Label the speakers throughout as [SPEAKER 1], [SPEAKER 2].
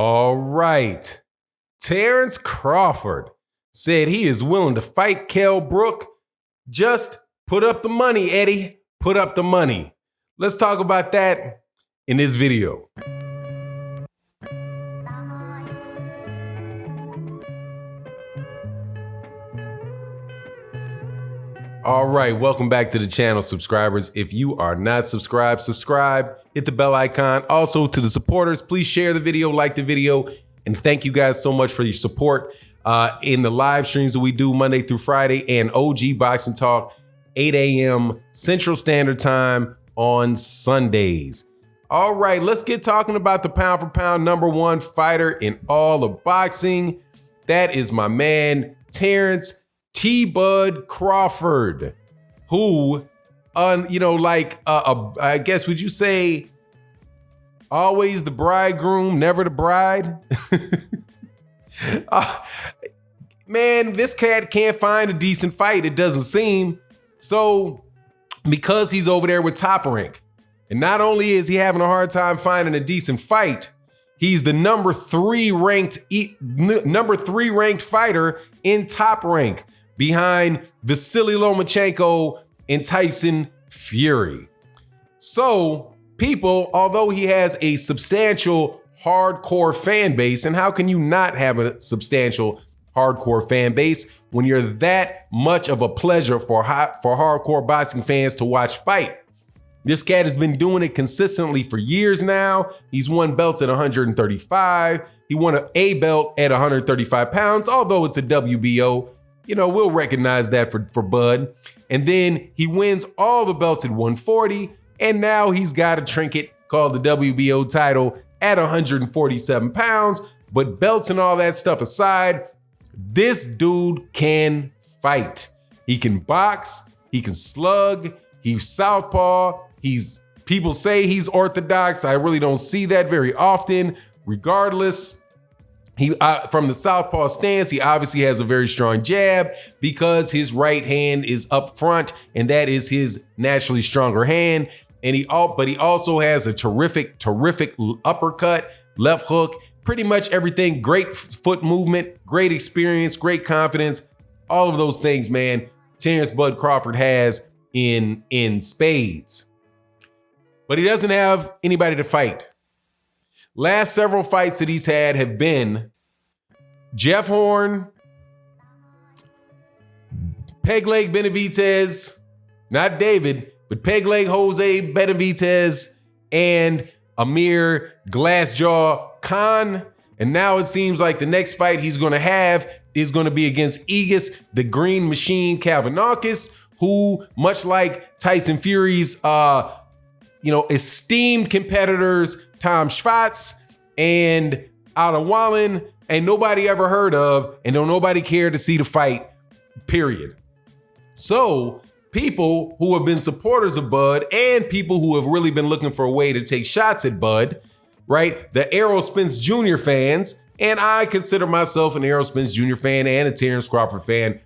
[SPEAKER 1] All right. Terence Crawford said he is willing to fight Kell Brook. Just put up the money, Eddie. Put up the money. Let's talk about that in this video. All right, welcome back to the channel, subscribers. If you are not subscribed, subscribe, hit the bell icon. Also to the supporters, please share the video, like the video, and thank you guys so much for your support in the live streams that we do Monday through Friday and OG Boxing Talk, 8 a.m. Central Standard Time on Sundays. All right, let's get talking about the pound for pound #1 fighter in all of boxing. That is my man, Terence T-Bud Crawford, who, I guess, would you say always the bridegroom, never the bride? Man, this cat can't find a decent fight, it doesn't seem. So, because he's over there with Top Rank, and not only is he having a hard time finding a decent fight, he's the number 3 ranked fighter in Top Rank, behind Vasily Lomachenko and Tyson Fury. So people, although he has a substantial hardcore fan base, and how can you not have a substantial hardcore fan base when you're that much of a pleasure for hardcore boxing fans to watch fight? This cat has been doing it consistently for years now. He's won belts at 135. He won an A belt at 135 pounds, although it's a WBO. We'll recognize that for Bud. And then he wins all the belts at 140. And now he's got a trinket called the WBO title at 147 pounds. But belts and all that stuff aside, this dude can fight. He can box. He can slug. He's southpaw. People say he's orthodox. I really don't see that very often. Regardless, from the southpaw stance, he obviously has a very strong jab because his right hand is up front, and that is his naturally stronger hand. And but he also has a terrific uppercut, left hook, pretty much everything. Great foot movement, great experience, great confidence. All of those things, man, Terence Bud Crawford has in spades. But he doesn't have anybody to fight. Last several fights that he's had have been Jeff Hearn, Pegleg Benavidez, not David, but Pegleg Jose Benavidez, and Amir Glassjaw Khan. And now it seems like the next fight he's going to have is going to be against Aegis, the Green Machine Kavanaughis, who, much like Tyson Fury's, esteemed competitors, Tom Schwartz and Adam Wallen, ain't nobody ever heard of, and don't nobody care to see the fight, period. So people who have been supporters of Bud and people who have really been looking for a way to take shots at Bud, right? The Errol Spence Jr. fans, and I consider myself an Errol Spence Jr. fan and a Terence Crawford fan,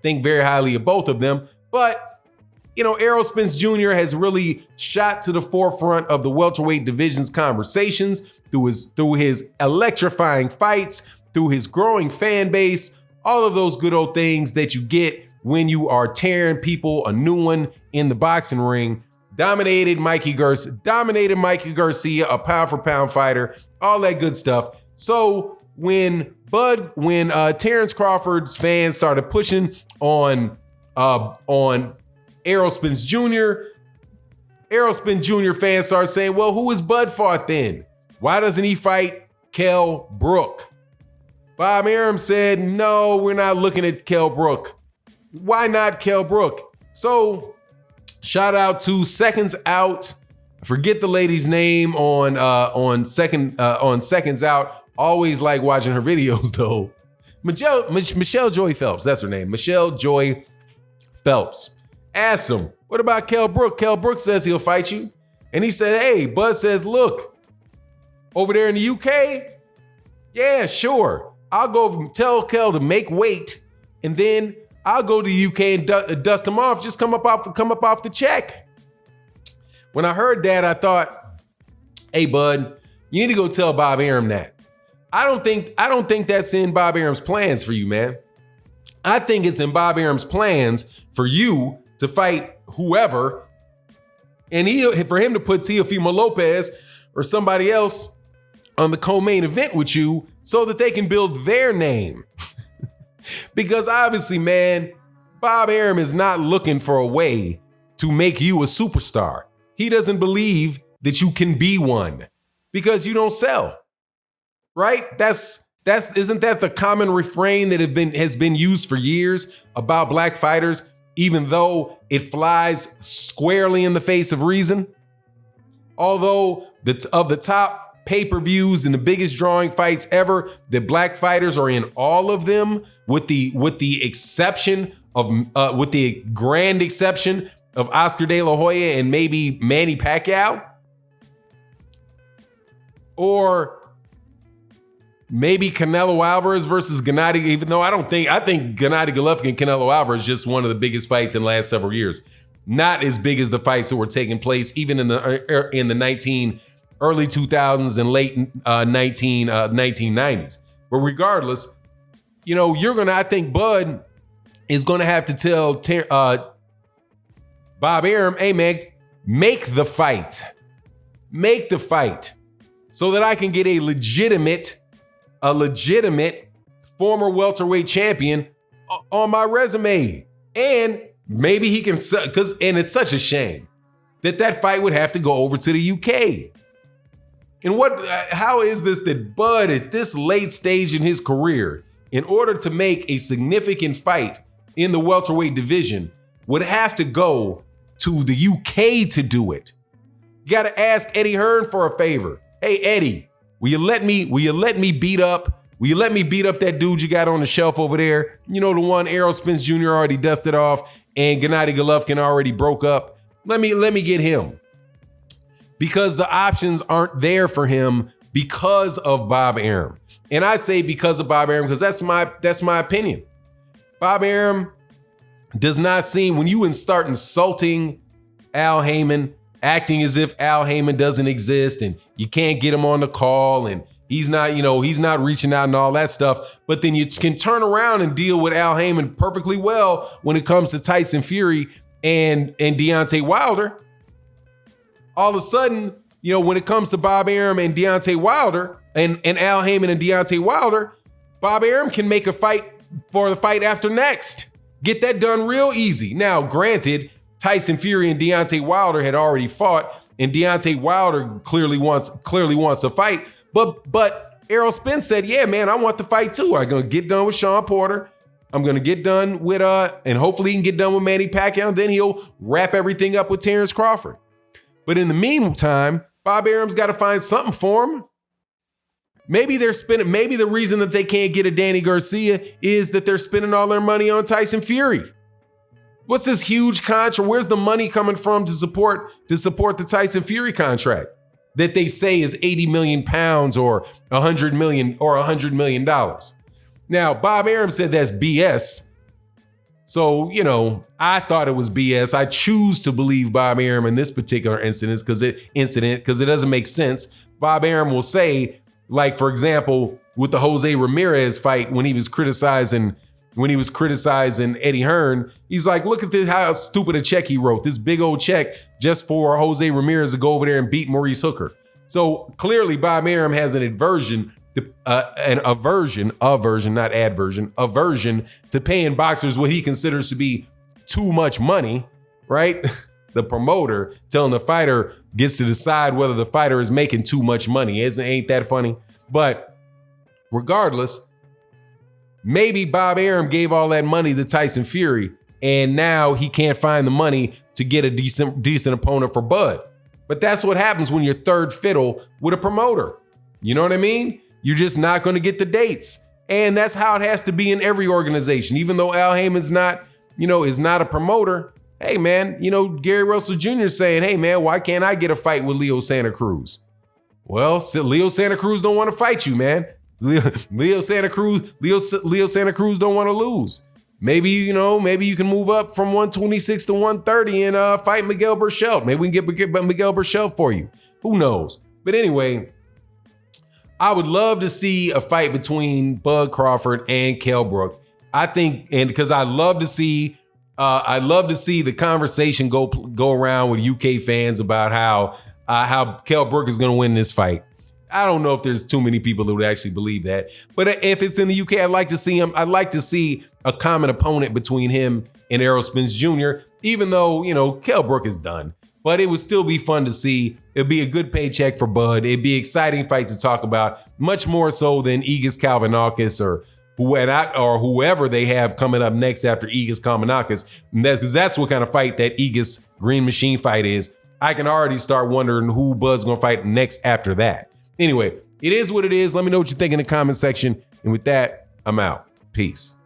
[SPEAKER 1] think very highly of both of them, but Errol Spence Jr. has really shot to the forefront of the welterweight division's conversations through his electrifying fights, through his growing fan base, all of those good old things that you get when you are tearing people a new one in the boxing ring. Dominated Mikey Garcia, a pound for pound fighter, all that good stuff. So when Terence Crawford's fans started pushing on Errol Spence Jr. Fans start saying, well, who is Bud fought then? Why doesn't he fight Kell Brook? Bob Arum said, no, we're not looking at Kell Brook. Why not Kell Brook? So shout out to Seconds Out. I forget the lady's name on Seconds Out. Always like watching her videos though. Michelle Joy Phelps, that's her name. Michelle Joy Phelps. Asked him, what about Kell Brook? Kell Brook says he'll fight you. And he said, hey, Bud says, look, over there in the UK, yeah, sure. I'll go tell Kell to make weight, and then I'll go to the UK and dust him off. Just come up off the check. When I heard that, I thought, hey, Bud, you need to go tell Bob Arum that. I don't think that's in Bob Arum's plans for you, man. I think it's in Bob Arum's plans for you to fight whoever, and for him to put Teofimo Lopez or somebody else on the co-main event with you so that they can build their name. Because obviously, man, Bob Arum is not looking for a way to make you a superstar. He doesn't believe that you can be one because you don't sell. Right? Isn't that the common refrain that has been used for years about black fighters, even though it flies squarely in the face of reason? Although of the top pay-per-views and the biggest drawing fights ever, the black fighters are in all of them, with the exception of with the grand exception of Oscar De La Hoya and maybe Manny Pacquiao, or maybe Canelo Alvarez versus Gennady, even though I think Gennady Golovkin and Canelo Alvarez is just one of the biggest fights in the last several years. Not as big as the fights that were taking place even in the early 2000s and late 1990s. But regardless, I think Bud is gonna have to tell Bob Arum, hey man, make the fight so that I can get a legitimate former welterweight champion on my resume. And maybe he can, and it's such a shame that fight would have to go over to the UK. And how is this that Bud at this late stage in his career, in order to make a significant fight in the welterweight division, would have to go to the UK to do it? You got to ask Eddie Hearn for a favor. Hey, Eddie, will you let me beat up that dude you got on the shelf over there? You know, the one Errol Spence Jr. already dusted off and Gennady Golovkin already broke up. Let me get him. Because the options aren't there for him because of Bob Arum. And I say because of Bob Arum because that's my opinion. Bob Arum does not seem, when you start insulting Al Heyman, acting as if Al Heyman doesn't exist and you can't get him on the call and he's not reaching out and all that stuff. But then you can turn around and deal with Al Heyman perfectly well when it comes to Tyson Fury and Deontay Wilder. All of a sudden, when it comes to Bob Arum and Deontay Wilder and Al Heyman and Deontay Wilder, Bob Arum can make a fight for the fight after next. Get that done real easy. Now, granted, Tyson Fury and Deontay Wilder had already fought, and Deontay Wilder clearly wants to fight. But Errol Spence said, yeah, man, I want the fight too. I'm going to get done with Sean Porter. I'm going to get done with, and hopefully he can get done with Manny Pacquiao. And then he'll wrap everything up with Terence Crawford. But in the meantime, Bob Arum's got to find something for him. Maybe the reason that they can't get a Danny Garcia is that they're spending all their money on Tyson Fury. What's this huge contract? Where's the money coming from to support the Tyson Fury contract that they say is 80 million pounds or 100 million or $100 million? Now, Bob Arum said that's BS. So, I thought it was BS. I choose to believe Bob Arum in this particular incident because it doesn't make sense. Bob Arum will say, like, for example, with the Jose Ramirez fight, when he was criticizing Eddie Hearn, he's like, look at this, how stupid a check he wrote. This big old check just for Jose Ramirez to go over there and beat Maurice Hooker. So clearly Bob Arum has an aversion to paying boxers what he considers to be too much money, right? The promoter telling the fighter gets to decide whether the fighter is making too much money. Ain't that funny? But regardless, maybe Bob Arum gave all that money to Tyson Fury and now he can't find the money to get a decent opponent for Bud. But that's what happens when you're third fiddle with a promoter. You know what I mean? You're just not going to get the dates. And that's how it has to be in every organization. Even though Al Heyman's is not a promoter. Hey, man, Gary Russell Jr. saying, hey, man, why can't I get a fight with Leo Santa Cruz? Well, Leo Santa Cruz don't want to fight you, man. Leo Santa Cruz don't want to lose. Maybe you can move up from 126 to 130 and fight Miguel Berchelt. Maybe we can get Miguel Berchelt for you. Who knows? But anyway, I would love to see a fight between Bud Crawford and Kell Brook. I think, and because I love to see the conversation go around with UK fans about how Kell Brook is going to win this fight. I don't know if there's too many people that would actually believe that, but if it's in the UK, I'd like to see him. I'd like to see a common opponent between him and Errol Spence Jr. Even though Kell Brook is done, but it would still be fun to see. It'd be a good paycheck for Bud. It'd be an exciting fight to talk about, much more so than Aegis Kalvanakis or whoever they have coming up next after Aegis Kalvanakis. Because that's what kind of fight that Aegis Green Machine fight is. I can already start wondering who Bud's gonna fight next after that. Anyway, it is what it is. Let me know what you think in the comment section. And with that, I'm out. Peace.